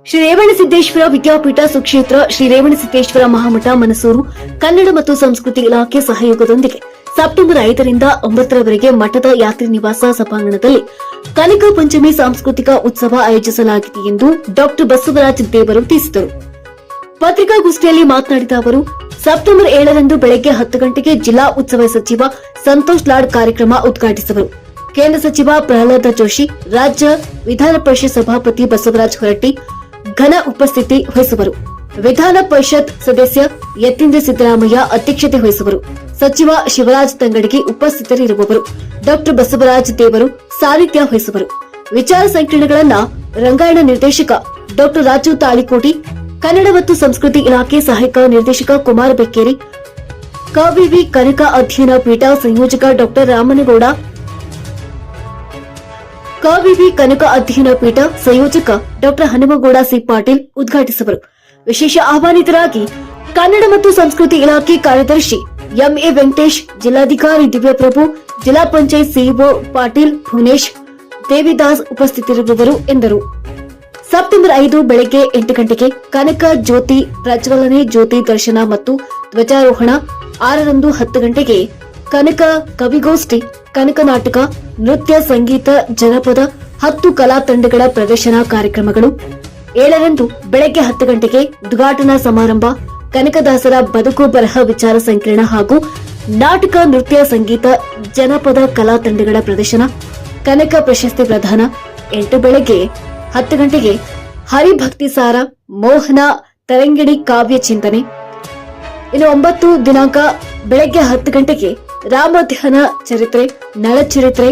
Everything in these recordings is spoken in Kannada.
ಶ್ರೀ ರೇವಣಸಿದ್ದೇಶ್ವರ ವಿದ್ಯಾಪೀಠ ಸುಕ್ಷೇತ್ರ ಶ್ರೀ ರೇವಣಸಿದ್ದೇಶ್ವರ ಮಹಾಮಠ ಮನಸೂರು ಕನ್ನಡ ಮತ್ತು ಸಂಸ್ಕೃತಿ ಇಲಾಖೆ ಸಹಯೋಗದೊಂದಿಗೆ ಸೆಪ್ಟೆಂಬರ್ 5ರಿಂದ 9ರವರೆಗೆ ಮಠದ ಯಾತ್ರಿ ನಿವಾಸ ಸಭಾಂಗಣದಲ್ಲಿ ಕನಕ ಪಂಚಮಿ ಸಾಂಸ್ಕೃತಿಕ ಉತ್ಸವ ಆಯೋಜಿಸಲಾಗಿದೆ ಎಂದು ಡಾ ಬಸವರಾಜ ದೇವರು ತಿಳಿಸಿದರು. ಪತ್ರಿಕಾಗೋಷ್ಠಿಯಲ್ಲಿ ಮಾತನಾಡಿದ ಅವರು, ಸೆಪ್ಟೆಂಬರ್ 7ರಂದು ಬೆಳಗ್ಗೆ 10 ಗಂಟೆಗೆ ಜಿಲ್ಲಾ ಉತ್ಸವ ಸಚಿವ ಸಂತೋಷ್ ಲಾಡ್ ಕಾರ್ಯಕ್ರಮ ಉದ್ಘಾಟಿಸುವರು. ಕೇಂದ್ರ ಸಚಿವ ಪ್ರಹ್ಲಾದ ಜೋಶಿ, ರಾಜ್ಯ ವಿಧಾನ ಪರಿಷತ್ ಸಭಾಪತಿ ಬಸವರಾಜ ಹೊರಟ್ಟಿ ಘನ ಉಪಸ್ಥಿತಿ ವಹಿಸುವರು. ವಿಧಾನ ಪರಿಷತ್ ಸದಸ್ಯ ಯತೀಂದ್ರ ಸಿದ್ದರಾಮಯ್ಯ ಅಧ್ಯಕ್ಷತೆ ವಹಿಸುವರು. ಸಚಿವ ಶಿವರಾಜ್ ತಂಗಡಗಿ ಉಪಸ್ಥಿತರಿರುವವರು. ಡಾ ಬಸವರಾಜ ದೇವರು ಸಾರಥ್ಯ ವಹಿಸುವರು. ವಿಚಾರ ಸಂಕಿರಣಗಳನ್ನು ರಂಗಾಯಣ ನಿರ್ದೇಶಕ ಡಾ ರಾಜು ತಾಳಿಕೋಟಿ, ಕನ್ನಡ ಮತ್ತು ಸಂಸ್ಕೃತಿ ಇಲಾಖೆ ಸಹಾಯಕ ನಿರ್ದೇಶಕ ಕುಮಾರ ಬೆಕ್ಕೇರಿ, ಕವಿವಿ ಕನಕ ಅಧ್ಯಯನ ಪೀಠ ಸಂಯೋಜಕ ಡಾ ರಾಮನಗೌಡ, ಕವಿವಿ ಕನಕ ಅಧ್ಯಯನ ಪೀಠ ಸಂಯೋಜಕ ಡಾ ಹನುಮಗೌಡ ಸಿ ಪಾಟೀಲ್ ಉದ್ಘಾಟಿಸುವರು. ವಿಶೇಷ ಆಹ್ವಾನಿತರಾಗಿ ಕನ್ನಡ ಮತ್ತು ಸಂಸ್ಕೃತಿ ಇಲಾಖೆ ಕಾರ್ಯದರ್ಶಿ ಎಂಎ ವೆಂಕಟೇಶ್, ಜಿಲ್ಲಾಧಿಕಾರಿ ದಿವ್ಯಪ್ರಭು, ಜಿಲ್ಲಾ ಪಂಚಾಯತ್ ಸಿಇಒ ಪಾಟೀಲ್ ಭುವನೇಶ್, ದೇವಿದಾಸ್ ಉಪಸ್ಥಿತರಿರುವರು ಎಂದರು. ಸೆಪ್ಟೆಂಬರ್ 5 ಬೆಳಗ್ಗೆ 8 ಗಂಟೆಗೆ ಕನಕ ಜ್ಯೋತಿ ಪ್ರಜ್ವಲನೆ, ಜ್ಯೋತಿ ದರ್ಶನ ಮತ್ತು ಧ್ವಜಾರೋಹಣ. 6ರಂದು 10 ಗಂಟೆಗೆ ಕನಕ ಕವಿಗೋಷ್ಠಿ, ಕನಕ ನಾಟಕ, ನೃತ್ಯ, ಸಂಗೀತ, ಜನಪದ 10 ಕಲಾ ತಂಡಗಳ ಪ್ರದರ್ಶನ ಕಾರ್ಯಕ್ರಮಗಳು. 7ರಂದು ಬೆಳಗ್ಗೆ 10 ಗಂಟೆಗೆ ಉದ್ಘಾಟನಾ ಸಮಾರಂಭ, ಕನಕದಾಸರ ಬದುಕು ಬರಹ ವಿಚಾರ ಸಂಕಿರಣ ಹಾಗೂ ನಾಟಕ, ನೃತ್ಯ, ಸಂಗೀತ, ಜನಪದ ಕಲಾ ತಂಡಗಳ ಪ್ರದರ್ಶನ, ಕನಕ ಪ್ರಶಸ್ತಿ ಪ್ರದಾನ. 8 ಬೆಳಗ್ಗೆ 10 ಗಂಟೆಗೆ ಹರಿಭಕ್ತಿ ಸಾರ, ಮೋಹನ ತರಂಗಿಣಿ ಕಾವ್ಯ ಚಿಂತನೆ. ಇನ್ನು 9 ದಿನಾಂಕ ಬೆಳಗ್ಗೆ 10 ಗಂಟೆಗೆ ರಾಮಧ್ಯಾನ ಚರಿತ್ರೆ, ನಳಚರಿತ್ರೆ,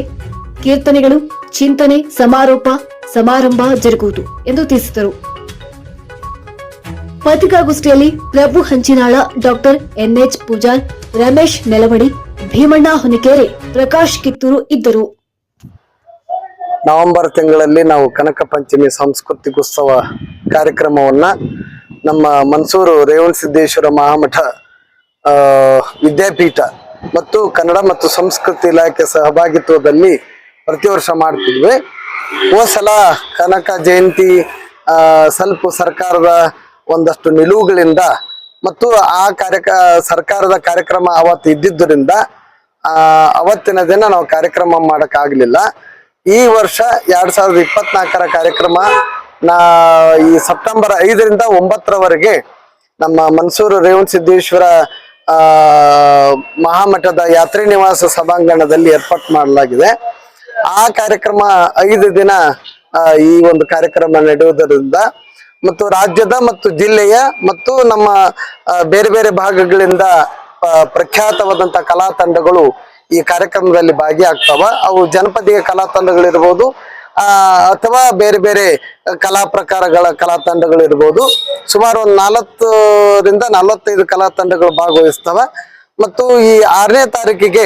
ಕೀರ್ತನೆಗಳು, ಚಿಂತನೆ, ಸಮಾರಂಭ ಜರುಗುವುದು ಎಂದು ತಿಳಿಸಿದರು. ಪತ್ರಿಕಾಗೋಷ್ಠಿಯಲ್ಲಿ ಪ್ರಭು ಹಂಚಿನಾಳ, ಡಾಕ್ಟರ್ ಎನ್ಎಚ್ ಪೂಜಾರ್, ರಮೇಶ್ ನೆಲವಡಿ, ಭೀಮಣ್ಣ ಹೊನಕೆರೆ, ಪ್ರಕಾಶ್ ಕಿತ್ತೂರು ಇದ್ದರು. ನವೆಂಬರ್ ತಿಂಗಳಲ್ಲಿ ನಾವು ಕನಕ ಪಂಚಮಿ ಸಾಂಸ್ಕೃತಿಕೋತ್ಸವ ಕಾರ್ಯಕ್ರಮವನ್ನ ನಮ್ಮ ಮನ್ಸೂರು ರೇವಣಸಿದ್ದೇಶ್ವರ ಮಹಾಮಠ ವಿದ್ಯಾಪೀಠ ಮತ್ತು ಕನ್ನಡ ಮತ್ತು ಸಂಸ್ಕೃತಿ ಇಲಾಖೆ ಸಹಭಾಗಿತ್ವದಲ್ಲಿ ಪ್ರತಿ ವರ್ಷ ಮಾಡ್ತಿದ್ವಿ. ಹೋದ ಸಲ ಕನಕ ಜಯಂತಿ ಸ್ವಲ್ಪ ಸರ್ಕಾರದ ಒಂದಷ್ಟು ನಿಲುವುಗಳಿಂದ ಮತ್ತು ಸರ್ಕಾರದ ಕಾರ್ಯಕ್ರಮ ಅವತ್ತು ಇದ್ದಿದ್ದರಿಂದ ಅವತ್ತಿನ ದಿನ ನಾವು ಕಾರ್ಯಕ್ರಮ ಮಾಡಕ್ಕಾಗ್ಲಿಲ್ಲ. ಈ ವರ್ಷ 2024ರ ಕಾರ್ಯಕ್ರಮ ಈ ಸೆಪ್ಟೆಂಬರ್ 5ರಿಂದ 9ರವರೆಗೆ ನಮ್ಮ ಮನ್ಸೂರು ರೇವಣಸಿದ್ದೇಶ್ವರ ಮಹಾಮಠದ ಯಾತ್ರಿ ನಿವಾಸ ಸಭಾಂಗಣದಲ್ಲಿ ಏರ್ಪಾಟ್ ಮಾಡಲಾಗಿದೆ. ಆ ಕಾರ್ಯಕ್ರಮ 5 ದಿನ ಈ ಒಂದು ಕಾರ್ಯಕ್ರಮ ನಡೆಯುವುದರಿಂದ ಮತ್ತು ರಾಜ್ಯದ ಮತ್ತು ಜಿಲ್ಲೆಯ ಮತ್ತು ನಮ್ಮ ಬೇರೆ ಬೇರೆ ಭಾಗಗಳಿಂದ ಪ್ರಖ್ಯಾತವಾದಂತಹ ಕಲಾ ತಂಡಗಳು ಈ ಕಾರ್ಯಕ್ರಮದಲ್ಲಿ ಭಾಗಿಯಾಗ್ತಾವ. ಅವು ಜನಪದೀಯ ಕಲಾ ತಂಡಗಳಿರ್ಬೋದು ಅಥವಾ ಬೇರೆ ಬೇರೆ ಕಲಾ ಪ್ರಕಾರಗಳ ಕಲಾ ತಂಡಗಳಿರ್ಬೋದು. ಸುಮಾರು ಒಂದು 40ರಿಂದ 45 ಕಲಾ ತಂಡಗಳು ಭಾಗವಹಿಸ್ತವೆ. ಮತ್ತು ಈ 6ನೇ ತಾರೀಕಿಗೆ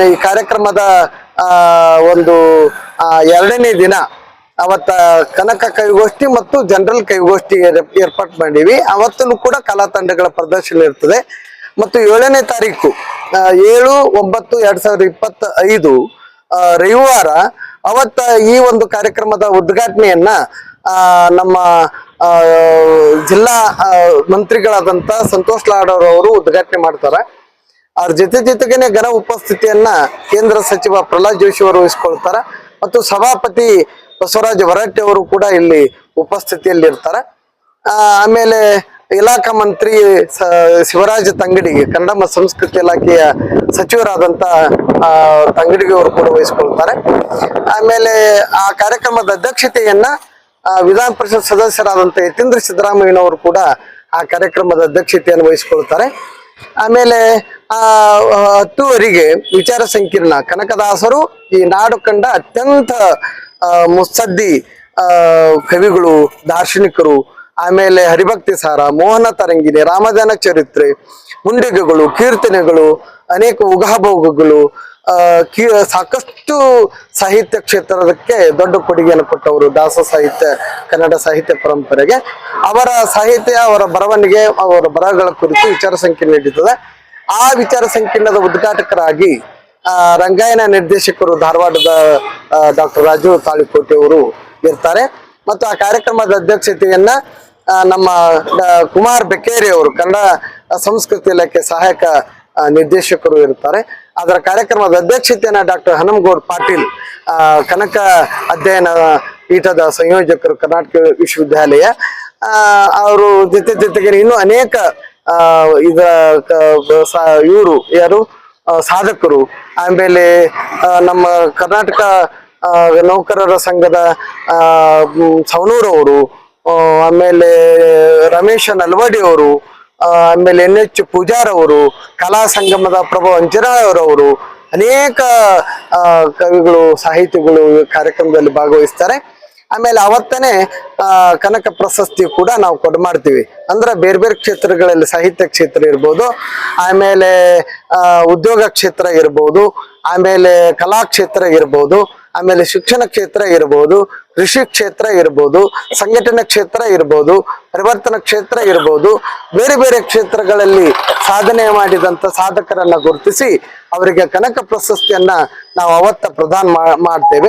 ಈ ಕಾರ್ಯಕ್ರಮದ ಒಂದು 2ನೇ ದಿನ ಅವತ್ತ ಕನಕ ಕವಿಗೋಷ್ಠಿ ಮತ್ತು ಜನರಲ್ ಕವಿಗೋಷ್ಠಿ ಏರ್ಪಾಟ್ ಮಾಡೀವಿ. ಅವತ್ತೂ ಕೂಡ ಕಲಾ ತಂಡಗಳ ಪ್ರದರ್ಶನ ಇರ್ತದೆ. ಮತ್ತು 7ನೇ ತಾರೀಕು 7/9/2025 ರವಿವಾರ ಅವತ್ತ ಈ ಒಂದು ಕಾರ್ಯಕ್ರಮದ ಉದ್ಘಾಟನೆಯನ್ನ ನಮ್ಮ ಜಿಲ್ಲಾ ಮಂತ್ರಿಗಳಾದಂತ ಸಂತೋಷ್ ಲಾಡ್ ಅವರು ಉದ್ಘಾಟನೆ ಮಾಡ್ತಾರೆ. ಅವ್ರ ಜೊತೆಗೇನೆ ಘನ ಉಪಸ್ಥಿತಿಯನ್ನ ಕೇಂದ್ರ ಸಚಿವ ಪ್ರಹ್ಲಾದ್ ಜೋಶಿ ಅವರು ವಹಿಸ್ಕೊಳ್ತಾರೆ. ಮತ್ತು ಸಭಾಪತಿ ಬಸವರಾಜ ಹೊರಟ್ಟಿ ಅವರು ಕೂಡ ಇಲ್ಲಿ ಉಪಸ್ಥಿತಿಯಲ್ಲಿ ಇರ್ತಾರೆ. ಆಮೇಲೆ ಇಲಾಖಾ ಮಂತ್ರಿ ಶಿವರಾಜ್ ತಂಗಡಿಗೆ, ಕನ್ನಡ ಮತ್ತು ಸಂಸ್ಕೃತಿ ಇಲಾಖೆಯ ಸಚಿವರಾದಂತ ತಂಗಡಿಗೆ ಅವರು ಕೂಡ ವಹಿಸ್ಕೊಳ್ತಾರೆ. ಆಮೇಲೆ ಆ ಕಾರ್ಯಕ್ರಮದ ಅಧ್ಯಕ್ಷತೆಯನ್ನ ವಿಧಾನ ಪರಿಷತ್ ಸದಸ್ಯರಾದಂತ ಯತೀಂದ್ರ ಸಿದ್ದರಾಮಯ್ಯನವರು ಕೂಡ ಆ ಕಾರ್ಯಕ್ರಮದ ಅಧ್ಯಕ್ಷತೆಯನ್ನು ವಹಿಸ್ಕೊಳ್ತಾರೆ. ಆಮೇಲೆ 10ವರೆಗೆ ವಿಚಾರ ಸಂಕಿರಣ, ಕನಕದಾಸರು ಈ ನಾಡು ಕಂಡ ಅತ್ಯಂತ ಮುತ್ಸದ್ದಿ ಕವಿಗಳು, ದಾರ್ಶನಿಕರು, ಆಮೇಲೆ ಹರಿಭಕ್ತಿ ಸಾರ, ಮೋಹನ ತರಂಗಿಣಿ, ರಾಮಧ್ಯಾನ ಚರಿತ್ರೆ, ಮುಂಡಿಗೆಗಳು, ಕೀರ್ತನೆಗಳು, ಅನೇಕ ಉಗಾಭೋಗಗಳು, ಸಾಕಷ್ಟು ಸಾಹಿತ್ಯ ಕ್ಷೇತ್ರಕ್ಕೆ ದೊಡ್ಡ ಕೊಡುಗೆಯನ್ನು ಕೊಟ್ಟವರು. ದಾಸ ಸಾಹಿತ್ಯ, ಕನ್ನಡ ಸಾಹಿತ್ಯ ಪರಂಪರೆಗೆ ಅವರ ಸಾಹಿತ್ಯ, ಅವರ ಬರವಣಿಗೆ, ಅವರ ಬರಹಗಳ ಕುರಿತು ವಿಚಾರ ಸಂಕಿರಣ ನಡೀತದೆ. ಆ ವಿಚಾರ ಸಂಕಿರಣದ ಉದ್ಘಾಟಕರಾಗಿ ರಂಗಾಯಣ ನಿರ್ದೇಶಕರು ಧಾರವಾಡದ ಡಾಕ್ಟರ್ ರಾಜು ತಾಳಿಕೋಟೆ ಅವರು ಇರ್ತಾರೆ. ಮತ್ತು ಆ ಕಾರ್ಯಕ್ರಮದ ಅಧ್ಯಕ್ಷತೆಯನ್ನ ನಮ್ಮ ಕುಮಾರ್ ಬೆಕ್ಕೇರಿ ಅವರು ಕನ್ನಡ ಸಂಸ್ಕೃತಿ ಇಲಾಖೆ ಸಹಾಯಕ ನಿರ್ದೇಶಕರು ಇರ್ತಾರೆ. ಅದರ ಕಾರ್ಯಕ್ರಮದ ಅಧ್ಯಕ್ಷತೆಯನ್ನ ಡಾಕ್ಟರ್ ಹನುಮಗೌಡ ಪಾಟೀಲ್ ಕನಕ ಅಧ್ಯಯನ ಪೀಠದ ಸಂಯೋಜಕರು ಕರ್ನಾಟಕ ವಿಶ್ವವಿದ್ಯಾಲಯ ಅವರು ಜೊತೆಗೆ ಇನ್ನೂ ಅನೇಕ ಇವರು ಯಾರು ಸಾಧಕರು, ಆಮೇಲೆ ನಮ್ಮ ಕರ್ನಾಟಕ ನೌಕರರ ಸಂಘದ ಸವಣೂರವರು, ಆಮೇಲೆ ರಮೇಶ್ ನಲ್ವಡಿ ಅವರು, ಆಮೇಲೆ NH ಪೂಜಾರ್ ಅವರು, ಕಲಾ ಸಂಗಮದ ಪ್ರಭು ಅಂಜನಾಯವರವರು, ಅನೇಕ ಕವಿಗಳು ಸಾಹಿತಿಗಳು ಕಾರ್ಯಕ್ರಮದಲ್ಲಿ ಭಾಗವಹಿಸ್ತಾರೆ. ಆಮೇಲೆ ಅವತ್ತನೇ ಕನಕ ಪ್ರಶಸ್ತಿ ಕೂಡ ನಾವು ಕೊಡ್ಮಾಡ್ತೀವಿ. ಅಂದ್ರೆ ಬೇರೆ ಬೇರೆ ಕ್ಷೇತ್ರಗಳಲ್ಲಿ ಸಾಹಿತ್ಯ ಕ್ಷೇತ್ರ ಇರ್ಬೋದು, ಆಮೇಲೆ ಉದ್ಯೋಗ ಕ್ಷೇತ್ರ ಇರ್ಬೋದು, ಆಮೇಲೆ ಕಲಾ ಕ್ಷೇತ್ರ ಇರ್ಬೋದು, ಆಮೇಲೆ ಶಿಕ್ಷಣ ಕ್ಷೇತ್ರ ಇರ್ಬೋದು, ಕೃಷಿ ಕ್ಷೇತ್ರ ಇರ್ಬೋದು, ಸಂಘಟನಾ ಕ್ಷೇತ್ರ ಇರ್ಬೋದು, ಪರಿವರ್ತನಾ ಕ್ಷೇತ್ರ ಇರ್ಬೋದು, ಬೇರೆ ಬೇರೆ ಕ್ಷೇತ್ರಗಳಲ್ಲಿ ಸಾಧನೆ ಮಾಡಿದಂತ ಸಾಧಕರನ್ನ ಗುರುತಿಸಿ ಅವರಿಗೆ ಕನಕ ಪ್ರಶಸ್ತಿಯನ್ನ ನಾವು ಅವತ್ತ ಪ್ರದಾನ ಮಾಡ್ತೇವೆ.